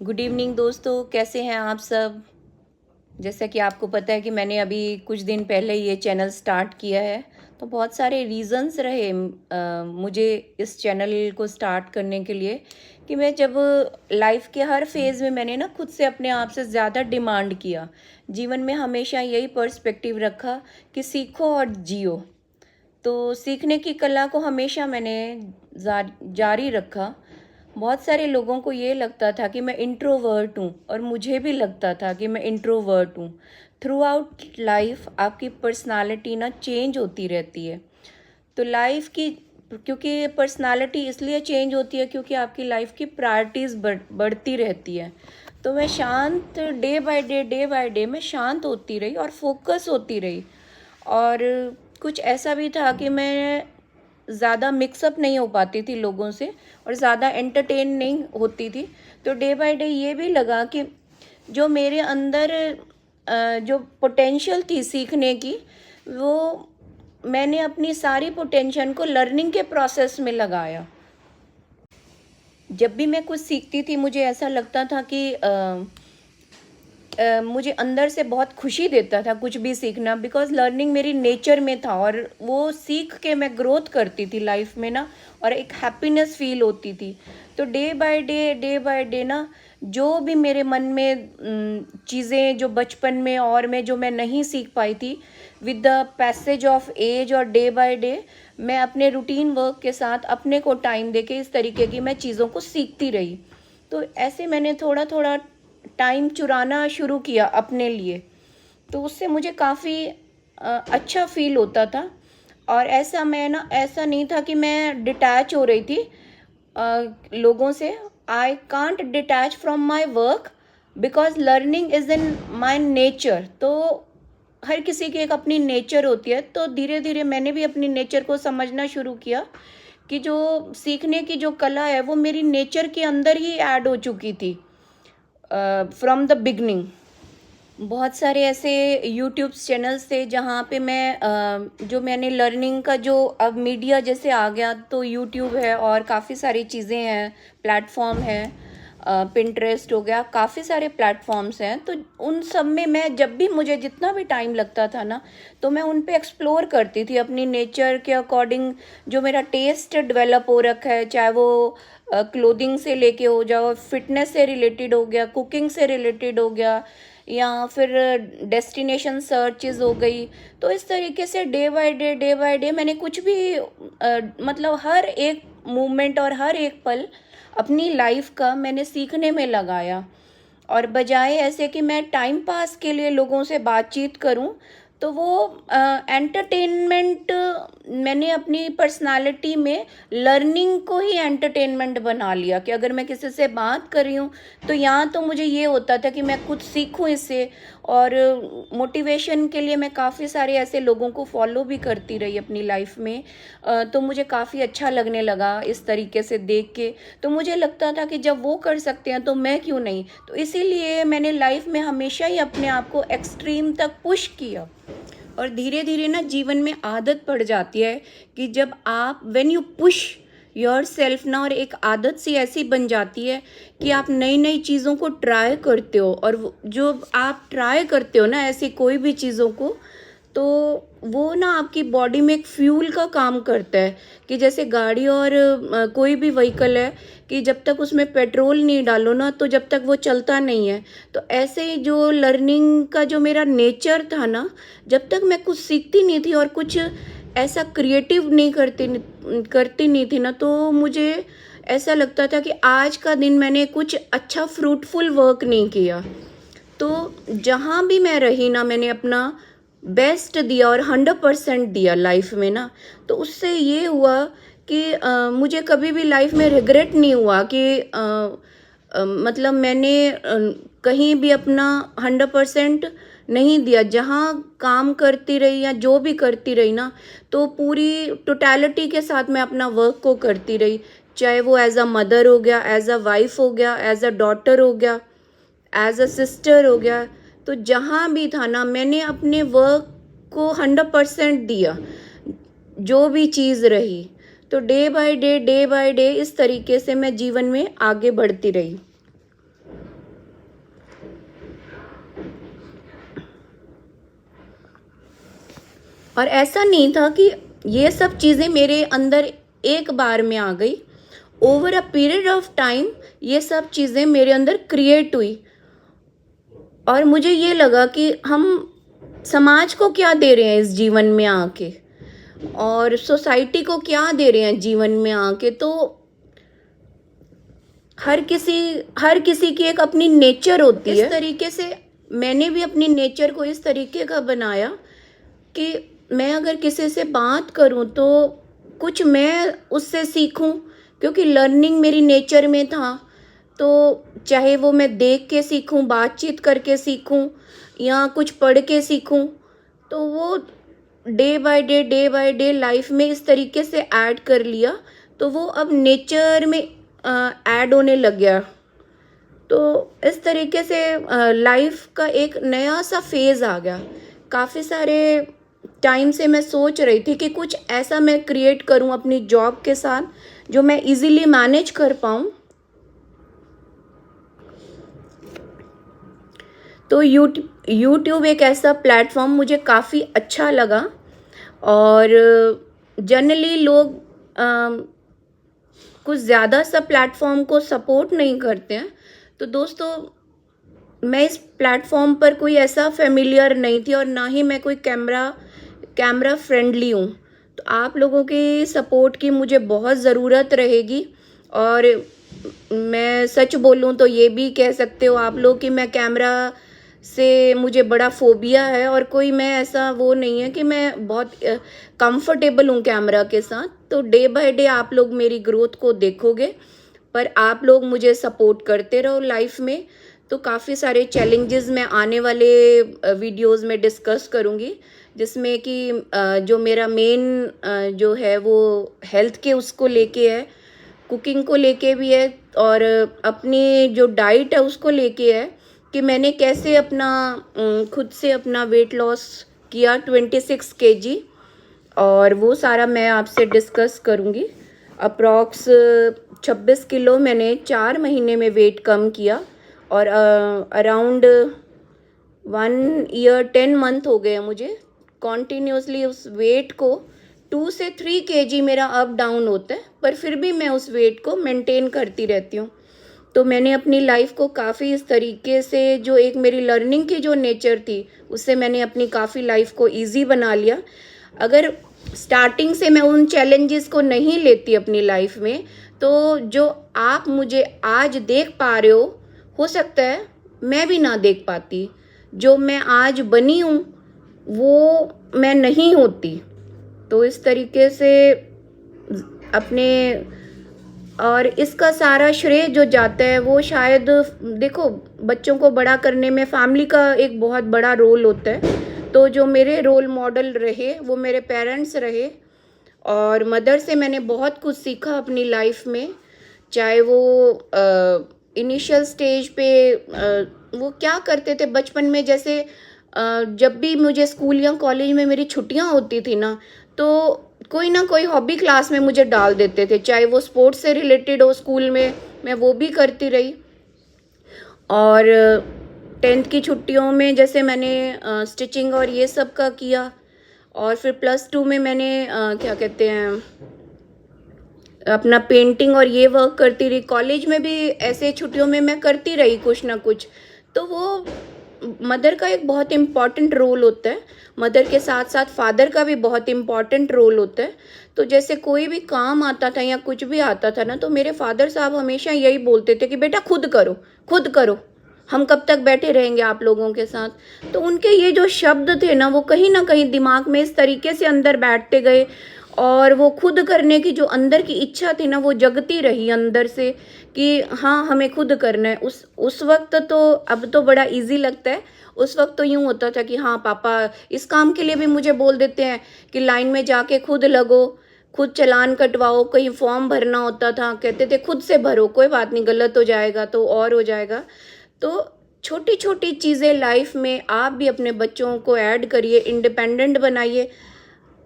Good evening दोस्तों, कैसे हैं आप सब। जैसा कि आपको पता है कि मैंने अभी कुछ दिन पहले ये चैनल स्टार्ट किया है। तो बहुत सारे रीज़न्स रहे मुझे इस चैनल को स्टार्ट करने के लिए कि मैं जब लाइफ के हर फेज़ में मैंने ना खुद से अपने आप से ज़्यादा डिमांड किया। जीवन में हमेशा यही पर्सपेक्टिव रखा कि सीखो और जियो। तो सीखने की कला को हमेशा मैंने जारी रखा। बहुत सारे लोगों को ये लगता था कि मैं इंट्रोवर्ट हूँ और मुझे भी लगता था कि मैं इंट्रोवर्ट हूँ। थ्रू आउट लाइफ आपकी पर्सनालिटी ना चेंज होती रहती है। तो लाइफ की क्योंकि पर्सनालिटी इसलिए चेंज होती है क्योंकि आपकी लाइफ की प्रायोरिटीज़ बढ़ती रहती है। तो मैं शांत डे बाय डे मैं शांत होती रही और फोकस होती रही। और कुछ ऐसा भी था कि मैं ज़्यादा मिक्सअप नहीं हो पाती थी लोगों से और ज़्यादा एंटरटेन नहीं होती थी। तो डे बाय डे ये भी लगा कि जो मेरे अंदर जो पोटेंशियल थी सीखने की, वो मैंने अपनी सारी पोटेंशियल को लर्निंग के प्रोसेस में लगाया। जब भी मैं कुछ सीखती थी मुझे ऐसा लगता था कि मुझे अंदर से बहुत खुशी देता था कुछ भी सीखना, बिकॉज लर्निंग मेरी नेचर में था और वो सीख के मैं ग्रोथ करती थी लाइफ में ना, और एक हैप्पीनेस फील होती थी। तो डे बाय डे ना जो भी मेरे मन में चीज़ें जो बचपन में और मैं जो मैं नहीं सीख पाई थी, with the passage of age और डे बाय डे मैं अपने रूटीन वर्क के साथ अपने को टाइम देके इस तरीके की मैं चीज़ों को सीखती रही। तो ऐसे मैंने थोड़ा थोड़ा टाइम चुराना शुरू किया अपने लिए। तो उससे मुझे काफ़ी अच्छा फील होता था। और ऐसा नहीं था कि मैं डिटैच हो रही थी लोगों से। I can't detach from my work because learning is in my nature. तो हर किसी की एक अपनी नेचर होती है। तो धीरे धीरे मैंने भी अपनी नेचर को समझना शुरू किया कि जो सीखने की जो कला है वो मेरी नेचर के अंदर ही ऐड हो चुकी थी फ्रॉम द बिगनिंग। बहुत सारे ऐसे यूट्यूब चैनल्स थे जहाँ पे जो मैंने लर्निंग का जो अब मीडिया जैसे आ गया, तो यूट्यूब है और काफ़ी सारी चीज़ें हैं, प्लेटफॉर्म है, पिंटरेस्ट हो गया, काफ़ी सारे प्लेटफॉर्म्स हैं। तो उन सब में मैं जब भी मुझे जितना भी टाइम लगता था ना, तो मैं उन पे एक्सप्लोर करती थी अपनी नेचर के अकॉर्डिंग। जो मेरा टेस्ट डेवलप हो रखा है, चाहे वो क्लोथिंग से लेके हो जाओ, फिटनेस से रिलेटेड हो गया, कुकिंग से रिलेटेड हो गया, या फिर डेस्टिनेशन सर्चेज हो गई। तो इस तरीके से डे बाय डे मैंने कुछ भी मतलब हर एक मूवमेंट और हर एक पल अपनी लाइफ का मैंने सीखने में लगाया। और बजाय ऐसे कि मैं टाइम पास के लिए लोगों से बातचीत करूं, तो वो एंटरटेनमेंट मैंने अपनी पर्सनालिटी में लर्निंग को ही एंटरटेनमेंट बना लिया। कि अगर मैं किसी से बात कर रही हूँ तो यहाँ तो मुझे ये होता था कि मैं कुछ सीखूं इससे। और मोटिवेशन के लिए मैं काफ़ी सारे ऐसे लोगों को फॉलो भी करती रही अपनी लाइफ में। तो मुझे काफ़ी अच्छा लगने लगा इस तरीके से देख के। तो मुझे लगता था कि जब वो कर सकते हैं तो मैं क्यों नहीं। तो इसीलिए मैंने लाइफ में हमेशा ही अपने आप को एक्सट्रीम तक पुश किया। और धीरे धीरे ना जीवन में आदत पड़ जाती है कि जब आप when you push your self ना, और एक आदत सी ऐसी बन जाती है कि आप नई नई चीज़ों को ट्राई करते हो। और जो आप ट्राई करते हो ना ऐसी कोई भी चीज़ों को, तो वो ना आपकी बॉडी में एक फ्यूल का काम करता है। कि जैसे गाड़ी और कोई भी व्हीकल है, कि जब तक उसमें पेट्रोल नहीं डालो ना, तो जब तक वो चलता नहीं है। तो ऐसे ही जो लर्निंग का जो मेरा नेचर था ना, जब तक मैं कुछ सीखती नहीं थी और कुछ ऐसा क्रिएटिव नहीं करती नहीं थी ना, तो मुझे ऐसा लगता था कि आज का दिन मैंने कुछ अच्छा फ्रूटफुल वर्क नहीं किया। तो जहाँ भी मैं रही ना, मैंने अपना बेस्ट दिया और 100% दिया लाइफ में ना। तो उससे ये हुआ कि मुझे कभी भी लाइफ में रिग्रेट नहीं हुआ कि मतलब मैंने कहीं भी अपना 100% नहीं दिया। जहाँ काम करती रही या जो भी करती रही ना, तो पूरी टोटलिटी के साथ मैं अपना वर्क को करती रही। चाहे वो एज अ मदर हो गया, एज अ वाइफ हो गया, एज अ डॉटर हो गया, एज अ सिस्टर हो गया। तो जहाँ भी था ना, मैंने अपने वर्क को 100% दिया, जो भी चीज़ रही। तो डे बाय डे इस तरीके से मैं जीवन में आगे बढ़ती रही। और ऐसा नहीं था कि ये सब चीज़ें मेरे अंदर एक बार में आ गई, over a period of time ये सब चीज़ें मेरे अंदर क्रिएट हुई। और मुझे ये लगा कि हम समाज को क्या दे रहे हैं इस जीवन में आके, और सोसाइटी को क्या दे रहे हैं जीवन में आके। तो हर किसी की एक अपनी नेचर होती है। इस तरीके से मैंने भी अपनी नेचर को इस तरीके का बनाया कि मैं अगर किसी से बात करूं तो कुछ मैं उससे सीखूं, क्योंकि लर्निंग मेरी नेचर में था। तो चाहे वो मैं देख के सीखूं, बातचीत करके सीखूं, या कुछ पढ़ के सीखूं, तो वो डे बाय डे लाइफ में इस तरीके से ऐड कर लिया, तो वो अब नेचर में ऐड होने लग गया। तो इस तरीके से लाइफ का एक नया सा फेज़ आ गया। काफ़ी सारे टाइम से मैं सोच रही थी कि कुछ ऐसा मैं क्रिएट करूं अपनी जॉब के साथ जो मैं इजीली मैनेज कर पाऊं। तो यूट्यूब एक ऐसा प्लेटफॉर्म मुझे काफ़ी अच्छा लगा। और जनरली लोग कुछ ज़्यादा सा प्लेटफॉर्म को सपोर्ट नहीं करते हैं। तो दोस्तों, मैं इस प्लेटफॉर्म पर कोई ऐसा फेमिलियर नहीं थी, और ना ही मैं कोई कैमरा फ्रेंडली हूँ। तो आप लोगों की सपोर्ट की मुझे बहुत ज़रूरत रहेगी। और मैं सच बोलूँ तो ये भी कह सकते हो आप लोग कि मैं कैमरा से मुझे बड़ा फोबिया है, और कोई मैं ऐसा वो नहीं है कि मैं बहुत कंफर्टेबल हूँ कैमरा के साथ। तो डे बाय डे आप लोग मेरी ग्रोथ को देखोगे, पर आप लोग मुझे सपोर्ट करते रहो लाइफ में। तो काफ़ी सारे चैलेंजेस मैं आने वाले वीडियोस में डिस्कस करूँगी, जिसमें कि जो मेरा मेन जो है वो हेल्थ के उसको लेके है, कुकिंग को लेके भी है, और अपनी जो डाइट है उसको लेके है कि मैंने कैसे अपना खुद से अपना वेट लॉस किया 26 केजी, और वो सारा मैं आपसे डिस्कस करूँगी। अप्रॉक्स 26 किलो मैंने 4 महीने में वेट कम किया, और अराउंड 1 ईयर 10 मंथ हो गए मुझे कॉन्टीन्यूसली उस वेट को 2 से 3 केजी मेरा अप डाउन होता है, पर फिर भी मैं उस वेट को मेंटेन करती रहती हूँ। तो मैंने अपनी लाइफ को काफ़ी इस तरीके से, जो एक मेरी लर्निंग की जो नेचर थी, उससे मैंने अपनी काफ़ी लाइफ को ईजी बना लिया। अगर स्टार्टिंग से मैं उन चैलेंजेस को नहीं लेती अपनी लाइफ में, तो जो आप मुझे आज देख पा रहे हो सकता है मैं भी ना देख पाती। जो मैं आज बनी हूँ वो मैं नहीं होती। तो इस तरीके से अपने, और इसका सारा श्रेय जो जाता है वो शायद, देखो, बच्चों को बड़ा करने में फैमिली का एक बहुत बड़ा रोल होता है। तो जो मेरे रोल मॉडल रहे वो मेरे पेरेंट्स रहे, और मदर से मैंने बहुत कुछ सीखा अपनी लाइफ में। चाहे वो इनिशियल स्टेज पे वो क्या करते थे बचपन में, जैसे जब भी मुझे स्कूल या कॉलेज में मेरी छुट्टियां होती थी ना, तो कोई ना कोई हॉबी क्लास में मुझे डाल देते थे, चाहे वो स्पोर्ट्स से रिलेटेड हो स्कूल में, मैं वो भी करती रही। और 10th की छुट्टियों में जैसे मैंने स्टिचिंग और ये सब का किया, और फिर +2 में मैंने क्या कहते हैं अपना पेंटिंग और ये वर्क करती रही। कॉलेज में भी ऐसे छुट्टियों में मैं करती रही कुछ ना कुछ। तो वो मदर का एक बहुत इम्पॉर्टेंट रोल होता है, मदर के साथ साथ फादर का भी बहुत इम्पॉर्टेंट रोल होता है। तो जैसे कोई भी काम आता था या कुछ भी आता था ना, तो मेरे फादर साहब हमेशा यही बोलते थे कि बेटा खुद करो, खुद करो, हम कब तक बैठे रहेंगे आप लोगों के साथ। तो उनके ये जो शब्द थे ना, वो कहीं ना कहीं दिमाग में इस तरीके से अंदर बैठते गए, और वो खुद करने की जो अंदर की इच्छा थी ना, वो जगती रही अंदर से कि हाँ हमें खुद करना है। उस वक्त तो, अब तो बड़ा इजी लगता है, उस वक्त तो यूँ होता था कि हाँ पापा इस काम के लिए भी मुझे बोल देते हैं कि लाइन में जाके खुद लगो, खुद चालान कटवाओ, कहीं फॉर्म भरना होता था, कहते थे खुद से भरो, कोई बात नहीं, गलत हो जाएगा तो और हो जाएगा। तो छोटी छोटी चीज़ें लाइफ में आप भी अपने बच्चों को ऐड करिए, इंडिपेंडेंट बनाइए।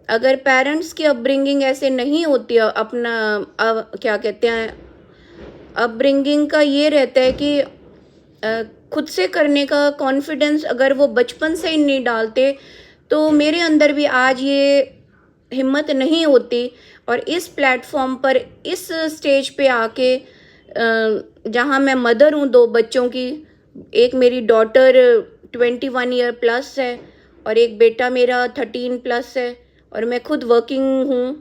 अगर पेरेंट्स की अपब्रिंगिंग ऐसे नहीं होती, अपना क्या कहते हैं, अपब्रिंगिंग का ये रहता है कि खुद से करने का कॉन्फिडेंस अगर वो बचपन से ही नहीं डालते, तो मेरे अंदर भी आज ये हिम्मत नहीं होती, और इस प्लेटफॉर्म पर इस स्टेज पे आके जहाँ मैं मदर हूँ 2 बच्चों की, एक मेरी डॉटर 21 ईयर प्लस है और एक बेटा मेरा 13 प्लस है, और मैं खुद वर्किंग हूँ।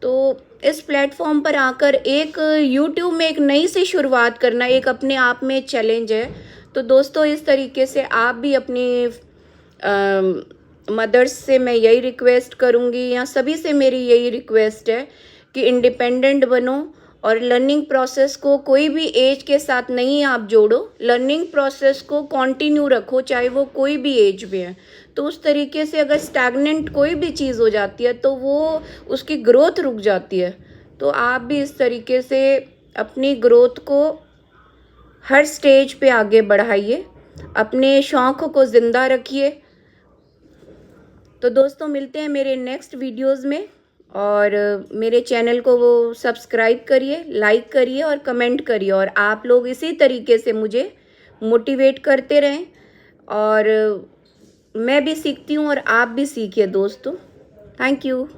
तो इस प्लेटफॉर्म पर आकर एक यूट्यूब में एक नई सी शुरुआत करना एक अपने आप में चैलेंज है। तो दोस्तों, इस तरीके से आप भी अपनी मदर्स से मैं यही रिक्वेस्ट करूँगी, या सभी से मेरी यही रिक्वेस्ट है कि इंडिपेंडेंट बनो, और लर्निंग प्रोसेस को कोई भी एज के साथ नहीं आप जोड़ो, लर्निंग प्रोसेस को कंटिन्यू रखो, चाहे वो कोई भी एज में है। तो उस तरीके से अगर स्टैग्नेंट कोई भी चीज़ हो जाती है तो वो उसकी ग्रोथ रुक जाती है। तो आप भी इस तरीके से अपनी ग्रोथ को हर स्टेज पे आगे बढ़ाइए, अपने शौक़ को ज़िंदा रखिए। तो दोस्तों, मिलते हैं मेरे नेक्स्ट वीडियोज़ में, और मेरे चैनल को वो सब्सक्राइब करिए, लाइक करिए और कमेंट करिए, और आप लोग इसी तरीके से मुझे मोटिवेट करते रहें, और मैं भी सीखती हूँ और आप भी सीखिए दोस्तों। Thank you.